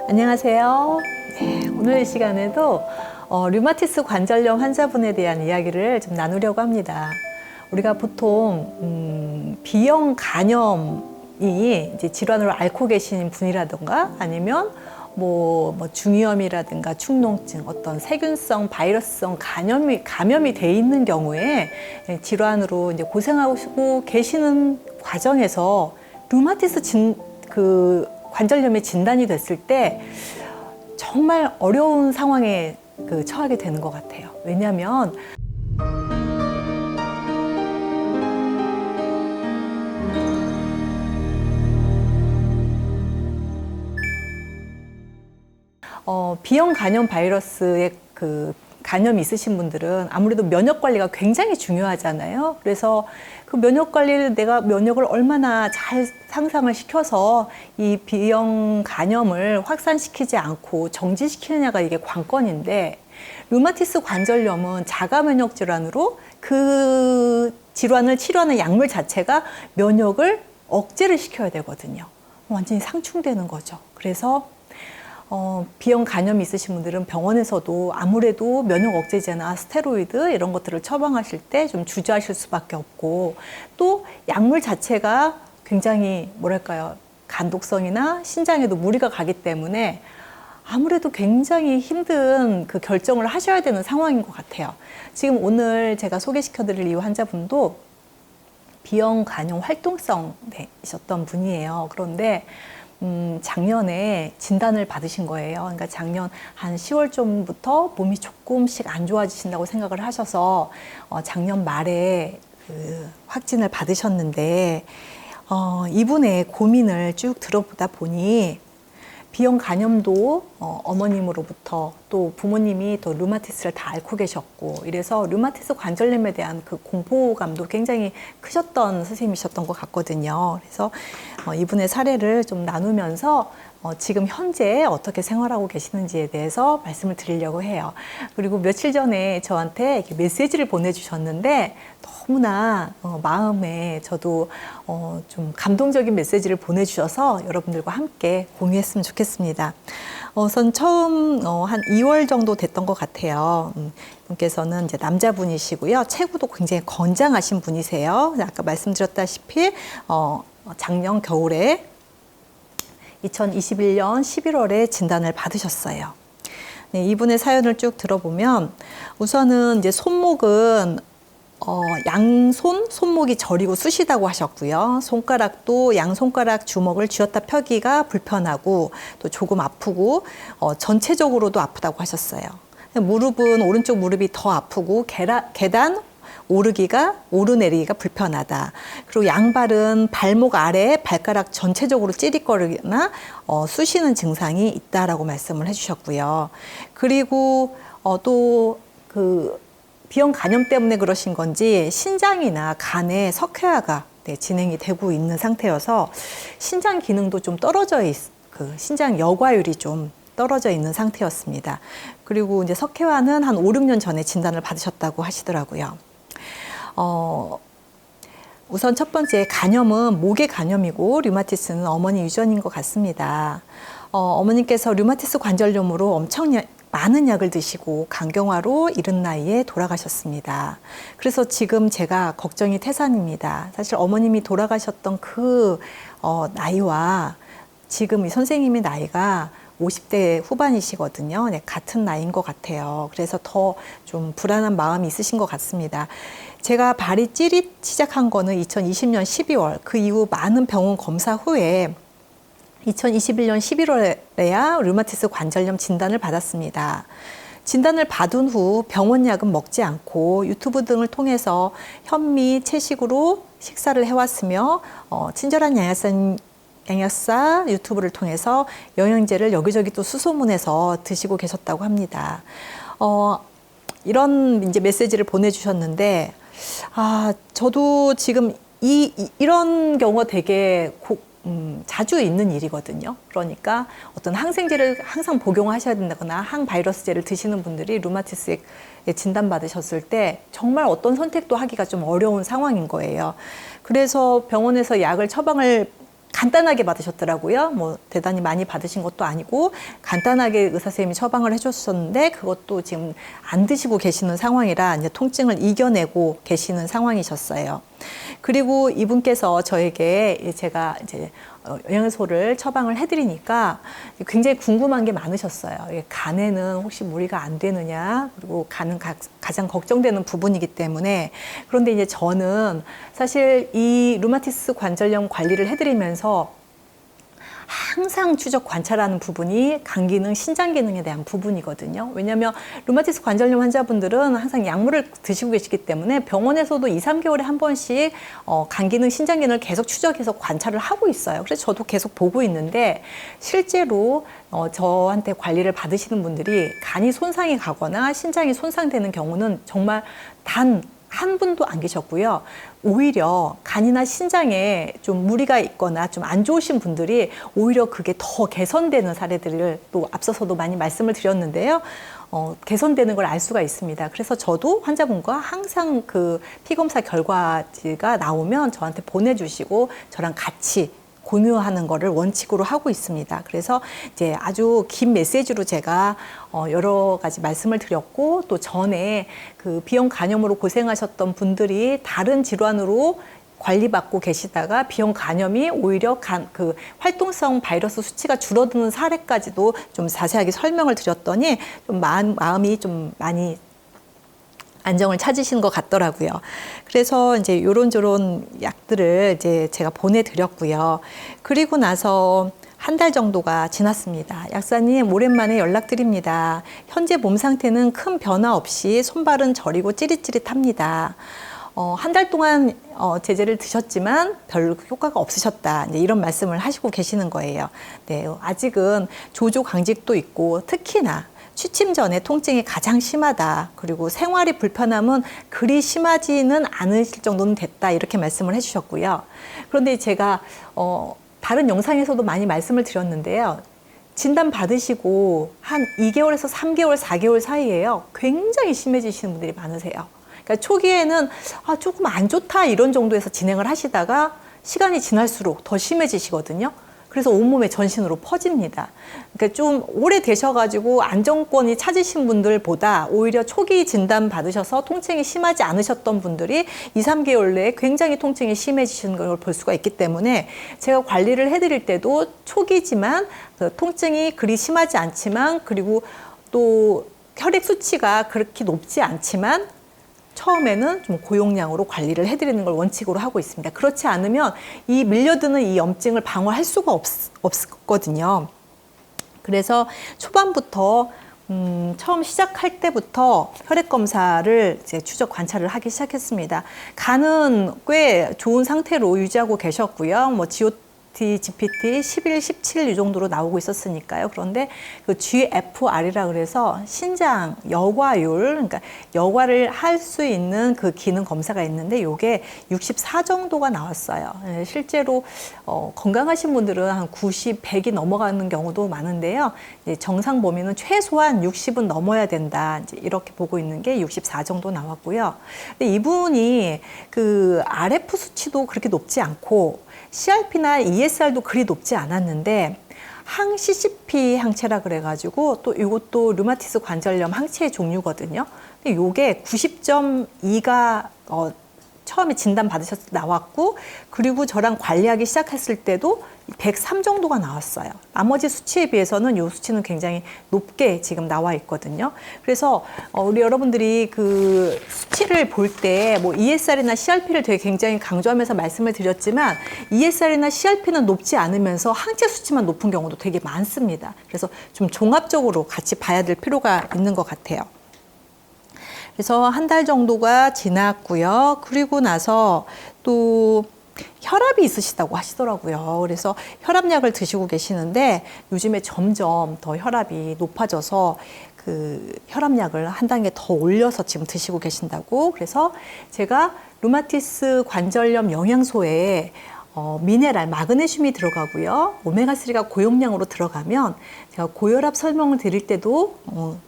안녕하세요. 네, 오늘 이 시간에도 류마티스 관절염 환자분에 대한 이야기를 좀 나누려고 합니다. 우리가 보통 B형 간염이 이제 질환으로 앓고 계신 분이라든가 아니면 뭐 중이염이라든가 축농증, 어떤 세균성, 바이러스성 감염이 돼 있는 경우에 질환으로 이제 고생하고 계시는 과정에서 류마티스 관절염의 진단이 됐을 때 정말 어려운 상황에 처하게 되는 것 같아요. 왜냐하면 B형 간염 바이러스의 간염이 있으신 분들은 아무래도 면역 관리가 굉장히 중요하잖아요. 그래서 그 면역 관리를 내가 면역을 얼마나 잘 상상을 시켜서 이 B형 간염을 확산시키지 않고 정지시키느냐가 이게 관건인데, 류마티스 관절염은 자가 면역 질환으로 그 질환을 치료하는 약물 자체가 면역을 억제를 시켜야 되거든요. 완전히 상충되는 거죠. 그래서 B형 간염이 있으신 분들은 병원에서도 아무래도 면역 억제제나 스테로이드 이런 것들을 처방하실 때 좀 주저하실 수밖에 없고, 또 약물 자체가 굉장히 간독성이나 신장에도 무리가 가기 때문에 아무래도 굉장히 힘든 그 결정을 하셔야 되는 상황인 것 같아요. 지금 오늘 제가 소개시켜 드릴 이 환자분도 B형 간염 활동성이셨던 분이에요. 그런데 작년에 진단을 받으신 거예요. 그러니까 작년 한 10월쯤부터 몸이 조금씩 안 좋아지신다고 생각을 하셔서 작년 말에 확진을 받으셨는데, 이분의 고민을 쭉 들어보다 보니 B형 간염도 어머님으로부터 또 부모님이 또 류마티스를 다 앓고 계셨고, 이래서 류마티스 관절염에 대한 그 공포감도 굉장히 크셨던 선생님이셨던 것 같거든요. 그래서 이분의 사례를 좀 나누면서 지금 현재 어떻게 생활하고 계시는지에 대해서 말씀을 드리려고 해요. 그리고 며칠 전에 저한테 이렇게 메시지를 보내주셨는데 너무나 마음에 저도 좀 감동적인 메시지를 보내주셔서 여러분들과 함께 공유했으면 좋겠습니다. 우선 처음 한 2월 정도 됐던 것 같아요. 분께서는 이제 남자분이시고요. 체구도 굉장히 건장하신 분이세요. 아까 말씀드렸다시피 작년 겨울에 2021년 11월에 진단을 받으셨어요. 네, 이분의 사연을 쭉 들어보면 우선은 이제 손목은 손목이 저리고 쑤시다고 하셨고요. 손가락도 양손가락 주먹을 쥐었다 펴기가 불편하고 또 조금 아프고 전체적으로도 아프다고 하셨어요. 무릎은 오른쪽 무릎이 더 아프고 계단 오르내리기가 불편하다. 그리고 양발은 발목 아래 발가락 전체적으로 찌릿거리거나 쑤시는 증상이 있다라고 말씀을 해주셨고요. 그리고 또 B형 간염 때문에 그러신 건지 신장이나 간에 석회화가 진행이 되고 있는 상태여서 신장 기능도 좀 신장 여과율이 좀 떨어져 있는 상태였습니다. 그리고 이제 석회화는 한 5, 6년 전에 진단을 받으셨다고 하시더라고요. 우선 첫 번째 간염은 목의 간염이고 류마티스는 어머니 유전인 것 같습니다. 어머님께서 류마티스 관절염으로 엄청 많은 약을 드시고 간경화로 이른 나이에 돌아가셨습니다. 그래서 지금 제가 걱정이 태산입니다. 사실 어머님이 돌아가셨던 그 나이와 지금 이 선생님의 나이가 50대 후반이시거든요. 네, 같은 나이인 것 같아요. 그래서 더 좀 불안한 마음이 있으신 것 같습니다. 제가 발이 찌릿 시작한 거는 2020년 12월, 그 이후 많은 병원 검사 후에 2021년 11월에야 류마티스 관절염 진단을 받았습니다. 진단을 받은 후 병원약은 먹지 않고 유튜브 등을 통해서 현미, 채식으로 식사를 해왔으며 친절한 양약사 유튜브를 통해서 영양제를 여기저기 또 수소문해서 드시고 계셨다고 합니다. 이런 이제 메시지를 보내주셨는데, 저도 지금 이런 경우가 되게 자주 있는 일이거든요. 그러니까 어떤 항생제를 항상 복용하셔야 된다거나 항바이러스제를 드시는 분들이 류마티스에 진단받으셨을 때 정말 어떤 선택도 하기가 좀 어려운 상황인 거예요. 그래서 병원에서 약을 처방을 간단하게 받으셨더라고요. 뭐 대단히 많이 받으신 것도 아니고 간단하게 의사 선생님이 처방을 해줬었는데 그것도 지금 안 드시고 계시는 상황이라 이제 통증을 이겨내고 계시는 상황이셨어요. 그리고 이분께서 저에게 제가 이제 영양소를 처방을 해드리니까 굉장히 궁금한 게 많으셨어요. 간에는 혹시 무리가 안 되느냐, 그리고 간은 가장 걱정되는 부분이기 때문에. 그런데 이제 저는 사실 이 루마티스 관절염 관리를 해드리면서 항상 추적 관찰하는 부분이 간 기능, 신장 기능에 대한 부분이거든요. 왜냐하면 루마티스 관절염 환자분들은 항상 약물을 드시고 계시기 때문에 병원에서도 2, 3개월에 한 번씩 간 기능, 신장 기능을 계속 추적해서 관찰을 하고 있어요. 그래서 저도 계속 보고 있는데 실제로 저한테 관리를 받으시는 분들이 간이 손상이 가거나 신장이 손상되는 경우는 정말 단 한 분도 안 계셨고요. 오히려 간이나 신장에 좀 무리가 있거나 좀 안 좋으신 분들이 오히려 그게 더 개선되는 사례들을 또 앞서서도 많이 말씀을 드렸는데요. 개선되는 걸 알 수가 있습니다. 그래서 저도 환자분과 항상 그 피검사 결과지가 나오면 저한테 보내주시고 저랑 같이 공유하는 거를 원칙으로 하고 있습니다. 그래서 이제 아주 긴 메시지로 제가 여러 가지 말씀을 드렸고, 또 전에 그 비형 간염으로 고생하셨던 분들이 다른 질환으로 관리받고 계시다가 비형 간염이 오히려 그 활동성 바이러스 수치가 줄어드는 사례까지도 좀 자세하게 설명을 드렸더니 좀 마음이 좀 많이 안정을 찾으신 것 같더라고요. 그래서 이제 요런저런 약들을 이제 제가 보내드렸고요. 그리고 나서 한 달 정도가 지났습니다. 약사님, 오랜만에 연락드립니다. 현재 몸 상태는 큰 변화 없이 손발은 저리고 찌릿찌릿합니다. 한 달 동안 제제를 드셨지만 별 효과가 없으셨다. 이제 이런 말씀을 하시고 계시는 거예요. 네, 아직은 조조강직도 있고 특히나 취침 전에 통증이 가장 심하다. 그리고 생활이 불편함은 그리 심하지는 않으실 정도는 됐다. 이렇게 말씀을 해주셨고요. 그런데 제가 다른 영상에서도 많이 말씀을 드렸는데요. 진단 받으시고 한 2개월에서 3개월, 4개월 사이에요. 굉장히 심해지시는 분들이 많으세요. 그러니까 초기에는 조금 안 좋다 이런 정도에서 진행을 하시다가 시간이 지날수록 더 심해지시거든요. 그래서 온몸에 전신으로 퍼집니다. 그러니까 좀 오래 되셔가지고 안정권이 찾으신 분들보다 오히려 초기 진단 받으셔서 통증이 심하지 않으셨던 분들이 2, 3개월 내에 굉장히 통증이 심해지시는 걸 볼 수가 있기 때문에 제가 관리를 해드릴 때도 초기지만 그 통증이 그리 심하지 않지만, 그리고 또 혈액 수치가 그렇게 높지 않지만 처음에는 좀 고용량으로 관리를 해드리는 걸 원칙으로 하고 있습니다. 그렇지 않으면 이 밀려드는 이 염증을 방어할 수가 없거든요. 그래서 초반부터 처음 시작할 때부터 혈액 검사를 이제 추적 관찰을 하기 시작했습니다. 간은 꽤 좋은 상태로 유지하고 계셨고요. 뭐 GPT 11, 17 이 정도로 나오고 있었으니까요. 그런데 그 GFR이라 그래서 신장 여과율, 그러니까 여과를 할 수 있는 그 기능 검사가 있는데 이게 64 정도가 나왔어요. 실제로 건강하신 분들은 한 90, 100이 넘어가는 경우도 많은데요. 정상 범위는 최소한 60은 넘어야 된다. 이제 이렇게 보고 있는 게 64 정도 나왔고요. 근데 이분이 그 RF 수치도 그렇게 높지 않고 CRP나 ESR도 그리 높지 않았는데 항 CCP 항체라 그래가지고 또 이것도 류마티스 관절염 항체의 종류거든요. 근데 요게 90.2가 처음에 진단 받으셨을 때 나왔고, 그리고 저랑 관리하기 시작했을 때도 103 정도가 나왔어요. 나머지 수치에 비해서는 이 수치는 굉장히 높게 지금 나와 있거든요. 그래서 우리 여러분들이 그 수치를 볼 때 뭐 ESR이나 CRP를 되게 굉장히 강조하면서 말씀을 드렸지만 ESR이나 CRP는 높지 않으면서 항체 수치만 높은 경우도 되게 많습니다. 그래서 좀 종합적으로 같이 봐야 될 필요가 있는 것 같아요. 그래서 한 달 정도가 지났고요. 그리고 나서 또 혈압이 있으시다고 하시더라고요. 그래서 혈압약을 드시고 계시는데 요즘에 점점 더 혈압이 높아져서 그 혈압약을 한 단계 더 올려서 지금 드시고 계신다고. 그래서 제가 루마티스 관절염 영양소에 미네랄, 마그네슘이 들어가고요. 오메가3가 고용량으로 들어가면 제가 고혈압 설명을 드릴 때도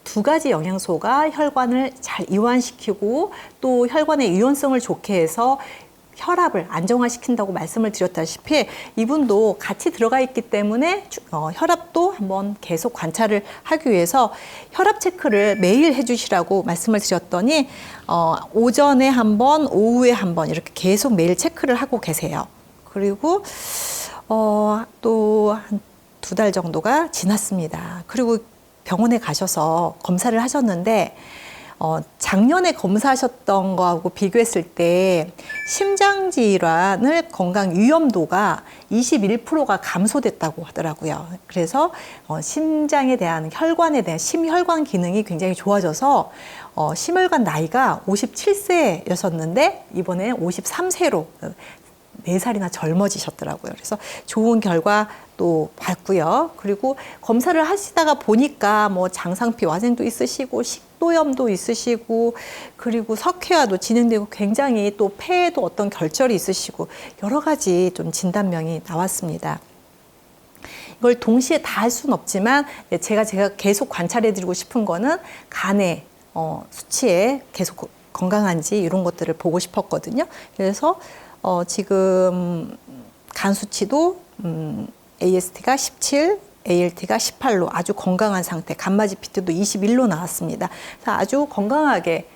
두 가지 영양소가 혈관을 잘 이완시키고 또 혈관의 유연성을 좋게 해서 혈압을 안정화시킨다고 말씀을 드렸다시피 이분도 같이 들어가 있기 때문에 혈압도 한번 계속 관찰을 하기 위해서 혈압 체크를 매일 해주시라고 말씀을 드렸더니 오전에 한 번, 오후에 한 번 이렇게 계속 매일 체크를 하고 계세요. 그리고 또 한 2달 정도가 지났습니다. 그리고 병원에 가셔서 검사를 하셨는데 작년에 검사하셨던 거하고 비교했을 때 심장 질환을 건강 위험도가 21%가 감소됐다고 하더라고요. 그래서 심장에 대한 혈관에 대한 심혈관 기능이 굉장히 좋아져서 심혈관 나이가 57세였었는데 이번에 53세로 4살이나 젊어지셨더라고요. 그래서 좋은 결과 또 봤고요. 그리고 검사를 하시다가 보니까 뭐 장상피 와생도 있으시고 식도염도 있으시고 그리고 석회화도 진행되고 굉장히 또 폐에도 어떤 결절이 있으시고 여러 가지 좀 진단명이 나왔습니다. 이걸 동시에 다 할 수는 없지만 제가 계속 관찰해드리고 싶은 거는 간의 수치에 계속 건강한지 이런 것들을 보고 싶었거든요. 그래서 지금 간 수치도 AST가 17, ALT가 18로 아주 건강한 상태, 감마지피트도 21로 나왔습니다. 아주 건강하게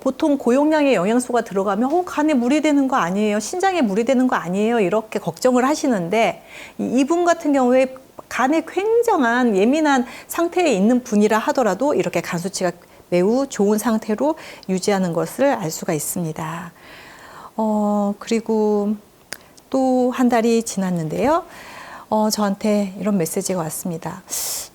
보통 고용량의 영양소가 들어가면 간에 물이 되는 거 아니에요? 신장에 물이 되는 거 아니에요? 이렇게 걱정을 하시는데 이분 같은 경우에 간에 굉장한 예민한 상태에 있는 분이라 하더라도 이렇게 간 수치가 매우 좋은 상태로 유지하는 것을 알 수가 있습니다. 그리고 또 한 달이 지났는데요. 저한테 이런 메시지가 왔습니다.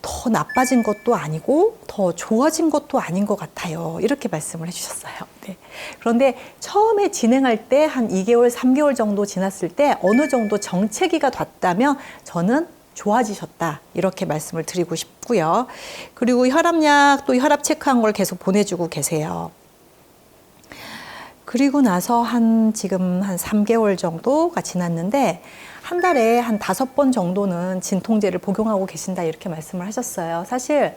더 나빠진 것도 아니고 더 좋아진 것도 아닌 것 같아요. 이렇게 말씀을 해주셨어요. 네. 그런데 처음에 진행할 때 한 2개월, 3개월 정도 지났을 때 어느 정도 정체기가 됐다면 저는 좋아지셨다. 이렇게 말씀을 드리고 싶고요. 그리고 혈압약 또 혈압 체크한 걸 계속 보내주고 계세요. 그리고 나서 지금 한 3개월 정도가 지났는데 한 달에 한 5번 정도는 진통제를 복용하고 계신다 이렇게 말씀을 하셨어요. 사실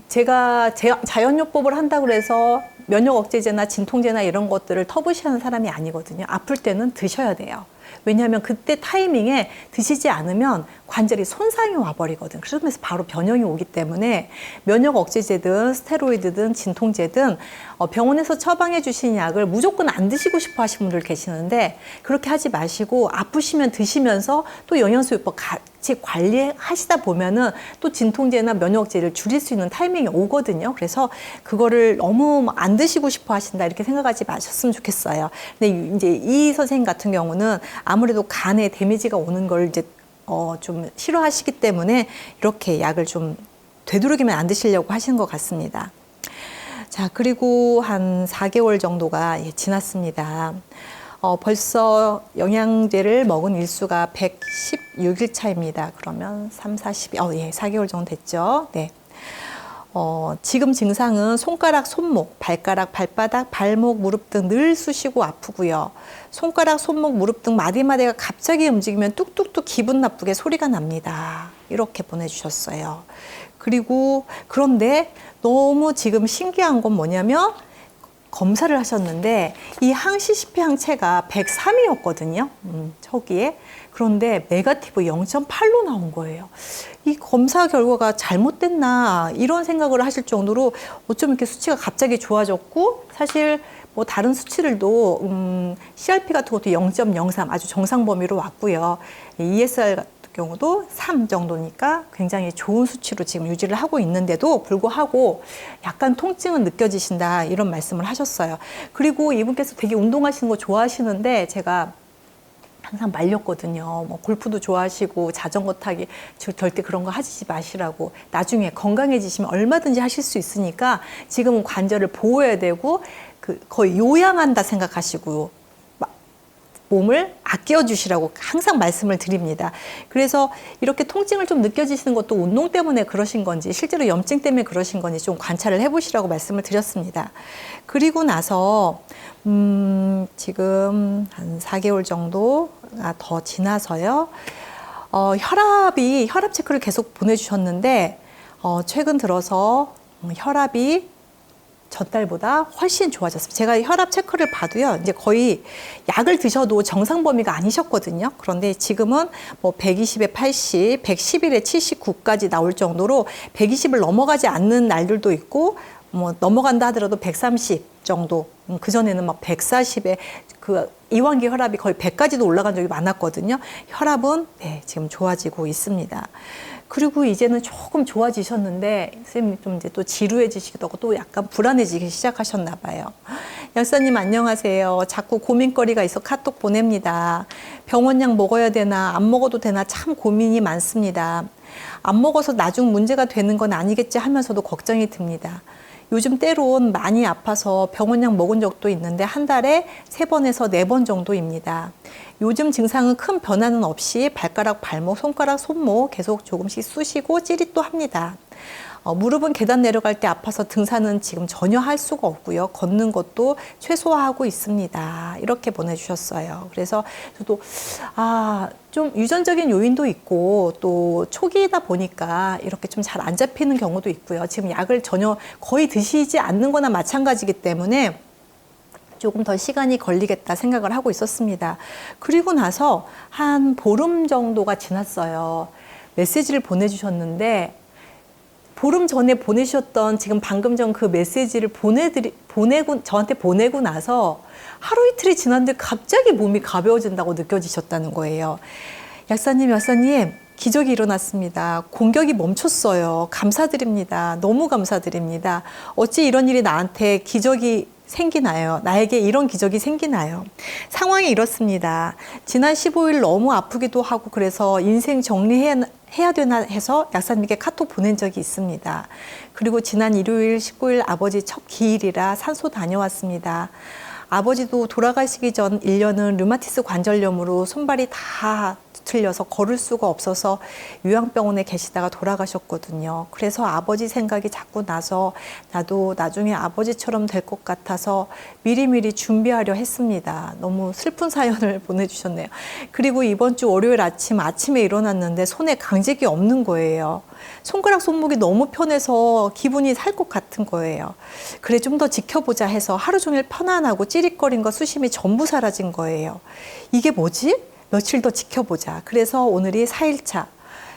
제가 자연요법을 한다고 해서 면역 억제제나 진통제나 이런 것들을 터부시하는 사람이 아니거든요. 아플 때는 드셔야 돼요. 왜냐하면 그때 타이밍에 드시지 않으면 관절이 손상이 와버리거든. 그러면서 바로 변형이 오기 때문에 면역 억제제든 스테로이드든 진통제든 병원에서 처방해 주신 약을 무조건 안 드시고 싶어 하시는 분들 계시는데 그렇게 하지 마시고 아프시면 드시면서 또 영양소요법 같이 관리하시다 보면은 또 진통제나 면역 억제를 줄일 수 있는 타이밍이 오거든요. 그래서 그거를 너무 안 드시고 싶어 하신다 이렇게 생각하지 마셨으면 좋겠어요. 근데 이제 이 선생님 같은 경우는 아무래도 간에 데미지가 오는 걸 이제 좀 싫어하시기 때문에 이렇게 약을 좀 되도록이면 안 드시려고 하시는 것 같습니다. 자, 그리고 한 4개월 정도가 지났습니다. 벌써 영양제를 먹은 일수가 116일 차입니다. 그러면 3, 40, 4개월 정도 됐죠. 네. 지금 증상은 손가락, 손목, 발가락, 발바닥, 발목, 무릎 등 늘 쑤시고 아프고요. 손가락, 손목, 무릎 등 마디마디가 갑자기 움직이면 뚝뚝뚝 기분 나쁘게 소리가 납니다. 이렇게 보내주셨어요. 그리고 그런데 너무 지금 신기한 건 뭐냐면 검사를 하셨는데 이 항시 CP 항체가 103이었거든요. 초기에. 그런데 네거티브 0.8로 나온 거예요. 이 검사 결과가 잘못됐나 이런 생각을 하실 정도로 어쩜 이렇게 수치가 갑자기 좋아졌고 사실 뭐 다른 수치들도 CRP 같은 것도 0.03 아주 정상 범위로 왔고요. ESR 같은 경우도 3 정도니까 굉장히 좋은 수치로 지금 유지를 하고 있는데도 불구하고 약간 통증은 느껴지신다 이런 말씀을 하셨어요. 그리고 이분께서 되게 운동하시는 거 좋아하시는데 제가 항상 말렸거든요. 뭐 골프도 좋아하시고 자전거 타기 절대 그런 거 하지 마시라고. 나중에 건강해지시면 얼마든지 하실 수 있으니까 지금은 관절을 보호해야 되고 거의 요양한다 생각하시고 몸을 아껴주시라고 항상 말씀을 드립니다. 그래서 이렇게 통증을 좀 느껴지시는 것도 운동 때문에 그러신 건지 실제로 염증 때문에 그러신 건지 좀 관찰을 해보시라고 말씀을 드렸습니다. 그리고 나서 지금 한 4개월 정도가 더 지나서요. 혈압 체크를 계속 보내주셨는데 최근 들어서 혈압이 전달보다 훨씬 좋아졌습니다. 제가 혈압 체크를 봐도요, 이제 거의 약을 드셔도 정상 범위가 아니셨거든요. 그런데 지금은 뭐 120에 80, 111에 79까지 나올 정도로 120을 넘어가지 않는 날들도 있고, 뭐 넘어간다 하더라도 130 정도. 그전에는 막 140에 그 이완기 혈압이 거의 100까지도 올라간 적이 많았거든요. 혈압은 네, 지금 좋아지고 있습니다. 그리고 이제는 조금 좋아지셨는데 선생님이 좀 이제 또 지루해지시기도 하고 또 약간 불안해지기 시작하셨나 봐요. 약사님 안녕하세요. 자꾸 고민거리가 있어 카톡 보냅니다. 병원약 먹어야 되나 안 먹어도 되나 참 고민이 많습니다. 안 먹어서 나중 문제가 되는 건 아니겠지 하면서도 걱정이 듭니다. 요즘 때론 많이 아파서 병원약 먹은 적도 있는데 한 달에 3번에서 4번 정도입니다. 요즘 증상은 큰 변화는 없이 발가락, 발목, 손가락, 손목 계속 조금씩 쑤시고 찌릿도 합니다. 무릎은 계단 내려갈 때 아파서 등산은 지금 전혀 할 수가 없고요. 걷는 것도 최소화하고 있습니다. 이렇게 보내주셨어요. 그래서 저도 좀 유전적인 요인도 있고 또 초기이다 보니까 이렇게 좀 잘 안 잡히는 경우도 있고요. 지금 약을 전혀 거의 드시지 않는 거나 마찬가지이기 때문에 조금 더 시간이 걸리겠다 생각을 하고 있었습니다. 그리고 나서 한 보름 정도가 지났어요. 메시지를 보내주셨는데 보름 전에 보내주셨던 지금 방금 전 그 메시지를 저한테 보내고 나서 하루 이틀이 지났는데 갑자기 몸이 가벼워진다고 느껴지셨다는 거예요. 약사님, 기적이 일어났습니다. 공격이 멈췄어요. 감사드립니다. 너무 감사드립니다. 어찌 이런 일이 나한테 기적이 생기나요? 나에게 이런 기적이 생기나요? 상황이 이렇습니다. 지난 15일 너무 아프기도 하고 그래서 인생 정리해야 되나 해서 약사님께 카톡 보낸 적이 있습니다. 그리고 지난 일요일 19일 아버지 첫 기일이라 산소 다녀왔습니다. 아버지도 돌아가시기 전 1년은 류마티스 관절염으로 손발이 다 틀려서 걸을 수가 없어서 요양병원에 계시다가 돌아가셨거든요. 그래서 아버지 생각이 자꾸 나서 나도 나중에 아버지처럼 될 것 같아서 미리미리 준비하려 했습니다. 너무 슬픈 사연을 보내주셨네요. 그리고 이번 주 월요일 아침에 일어났는데 손에 강직이 없는 거예요. 손가락 손목이 너무 편해서 기분이 살 것 같은 거예요. 그래 좀 더 지켜보자 해서 하루 종일 편안하고 찌릿거린 거 수심이 전부 사라진 거예요. 이게 뭐지? 며칠 더 지켜보자. 그래서 오늘이 4일차.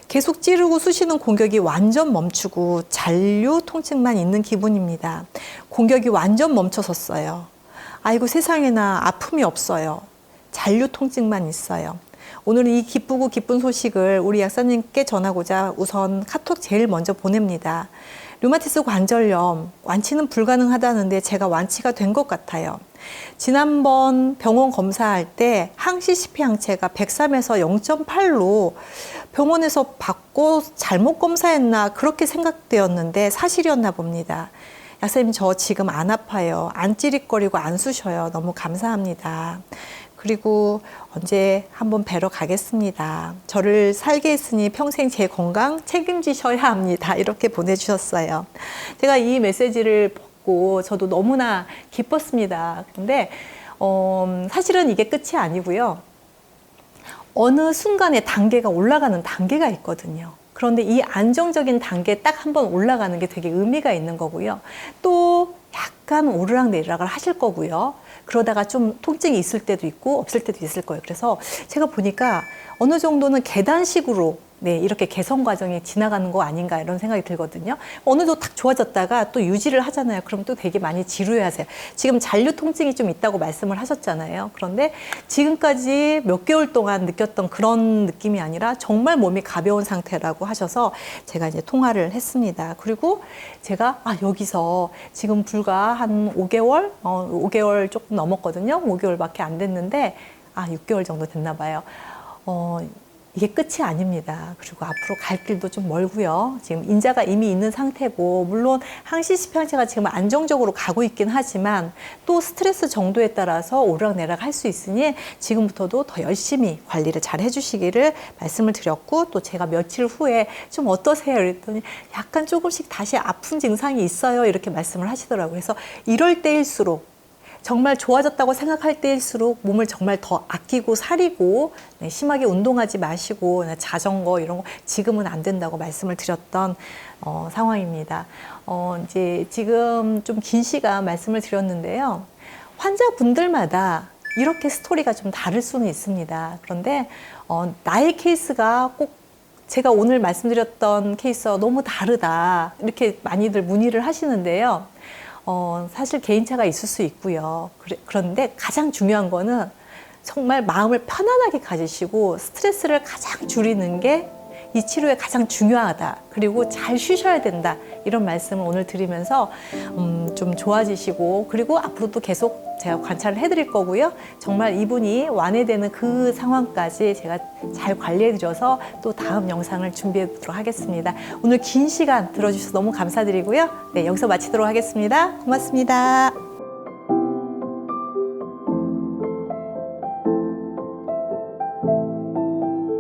계속 찌르고 쑤시는 공격이 완전 멈추고 잔류 통증만 있는 기분입니다. 공격이 완전 멈춰섰어요. 아이고 세상에나 아픔이 없어요. 잔류 통증만 있어요. 오늘 이 기쁘고 기쁜 소식을 우리 약사님께 전하고자 우선 카톡 제일 먼저 보냅니다. 류마티스 관절염 완치는 불가능하다는데 제가 완치가 된 것 같아요. 지난번 병원 검사할 때 항시 CP 항체가 103에서 0.8로 병원에서 받고 잘못 검사했나 그렇게 생각되었는데 사실이었나 봅니다. 약사님 저 지금 안 아파요. 안 찌릿거리고 안 쑤셔요. 너무 감사합니다. 그리고 언제 한번 뵈러 가겠습니다. 저를 살게 했으니 평생 제 건강 책임지셔야 합니다. 이렇게 보내주셨어요. 제가 이 메시지를 받고 저도 너무나 기뻤습니다. 근데 사실은 이게 끝이 아니고요. 어느 순간에 단계가 올라가는 단계가 있거든요. 그런데 이 안정적인 단계에 딱 한번 올라가는 게 되게 의미가 있는 거고요. 또 약간 오르락내리락을 하실 거고요. 그러다가 좀 통증이 있을 때도 있고 없을 때도 있을 거예요. 그래서 제가 보니까 어느 정도는 계단식으로 이렇게 개선 과정이 지나가는 거 아닌가 이런 생각이 들거든요. 어느 정도 딱 좋아졌다가 또 유지를 하잖아요. 그럼 또 되게 많이 지루해 하세요. 지금 잔류 통증이 좀 있다고 말씀을 하셨잖아요. 그런데 지금까지 몇 개월 동안 느꼈던 그런 느낌이 아니라 정말 몸이 가벼운 상태라고 하셔서 제가 이제 통화를 했습니다. 그리고 제가 여기서 지금 불과 한 5개월? 5개월 조금 넘었거든요. 5개월밖에 안 됐는데 6개월 정도 됐나 봐요. 이게 끝이 아닙니다. 그리고 앞으로 갈 길도 좀 멀고요. 지금 인자가 이미 있는 상태고 물론 항시 CP 항체가 지금 안정적으로 가고 있긴 하지만 또 스트레스 정도에 따라서 오르락내리락 할 수 있으니 지금부터도 더 열심히 관리를 잘 해주시기를 말씀을 드렸고 또 제가 며칠 후에 좀 어떠세요? 그랬더니 약간 조금씩 다시 아픈 증상이 있어요. 이렇게 말씀을 하시더라고요. 그래서 이럴 때일수록 정말 좋아졌다고 생각할 때일수록 몸을 정말 더 아끼고 사리고 네, 심하게 운동하지 마시고 자전거 이런 거 지금은 안 된다고 말씀을 드렸던 상황입니다. 이제 지금 좀 긴 시간 말씀을 드렸는데요. 환자분들마다 이렇게 스토리가 좀 다를 수는 있습니다. 그런데 나의 케이스가 꼭 제가 오늘 말씀드렸던 케이스와 너무 다르다 이렇게 많이들 문의를 하시는데요. 사실 개인차가 있을 수 있고요. 그런데 가장 중요한 거는 정말 마음을 편안하게 가지시고 스트레스를 가장 줄이는 게 이 치료에 가장 중요하다. 그리고 잘 쉬셔야 된다. 이런 말씀을 오늘 드리면서 좀 좋아지시고 그리고 앞으로도 계속 제가 관찰을 해드릴 거고요. 정말 이분이 완해되는 그 상황까지 제가 잘 관리해드려서 또 다음 영상을 준비해보도록 하겠습니다. 오늘 긴 시간 들어주셔서 너무 감사드리고요. 네, 여기서 마치도록 하겠습니다. 고맙습니다.